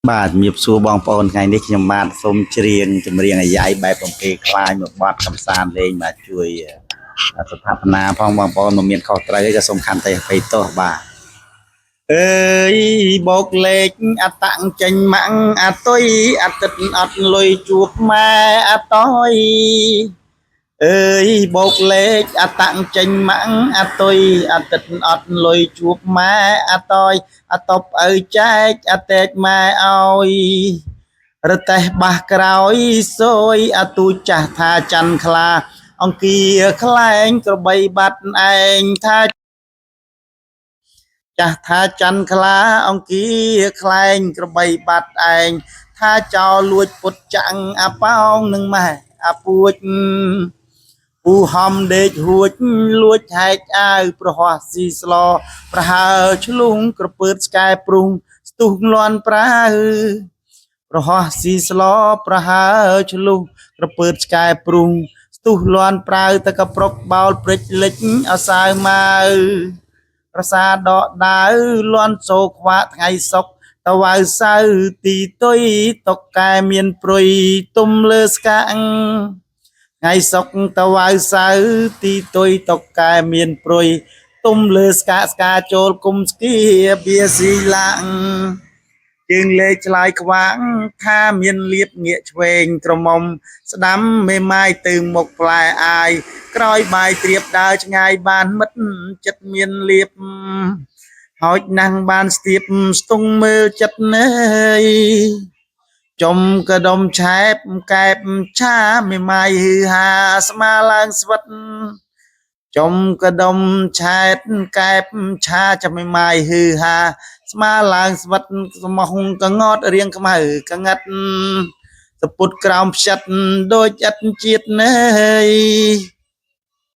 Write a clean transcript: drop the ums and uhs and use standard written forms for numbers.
បាទជំរាបសួរបងប្អូនថ្ងៃនេះខ្ញុំបាទសូមច្រៀងចម្រៀងអាយ៉ៃបែបបំពេខ្លាញមួយបទកំសាន្តលេងបាទជួយស្ថាបនាផងបងប្អូនមិនមានខុសត្រូវទេក៏សូមខន្តីអភ័យទោសបាទអើយបោកលេខអតាំងចេញម៉ាំងអតុយអតិតអត់លុយជួបម៉ែអតយអើយបោកលេខអតាំងចេញម៉ាំងអតុយអតិតអត់លុយជួបម៉ែអតយអតបឪចែកអតេកម៉ែឲ្យរទេះបាសក្រោយសួយអទូចាស់ថាច័ន្ទខ្លាអង្គាខ្លែងក្របីបាត់ឯងថាចាស់ថាច័ន្ទខ្លាអង្គាខ្លែងក្របីបាត់ឯងថាចោលលួចពុតចាំងអាប៉ោងនឹងម៉ែអាពួចពូហំដេកហួចលួចហែកអាវប្រហោះស៊ីស្លប្រហើឆ្លុងក្រពើតស្កែព្រុងស្ទុះលន់ប្រាវប្រហោះស៊ីស្លប្រហើឆ្លុះក្រពើតឆ្កែព្រុងស្ទុះលន់ប្រាវតកប្រុកបោលព្រិចលិចអសាវម៉ៅប្រសាដកដាវលន់សូខ្វាក់ថ្ងៃសុកតវ៉ៅសៅទីទុយតុកកែមានព្រុយទុំលើស្កាំងថ្ងៃសុកតវ៉ៅសៅទីទុយតុកកែមានព្រុយទុំលើស្កាចូលគុំស្គីបៀស៊ីឡាំងជើងលេខឆ្លើយខ្វាងថាមានលៀបងាកឆ្វេងក្រមុំស្ដាំមេម៉ាយទៅមុខផ្លែអាយក្រោយបាយត្រៀបដើរឆ្ងាយបានមិត្តចិត្តមានលៀបហោចណាស់បានស្ទាបស្ទង់មើលចិត្តណែចំកដុំឆែបកែបឆាមេម៉ាយហឺហាស្មាឡើងស្វិតចំកដុំឆែបកែបឆាចាំមេម៉ាយហឺហាស្មាឡើងស្វិតស្មោះកងត់រៀងខ្មៅកងាត់សពុតក្រោមផ្ចិតដូចឥតជាតិណែ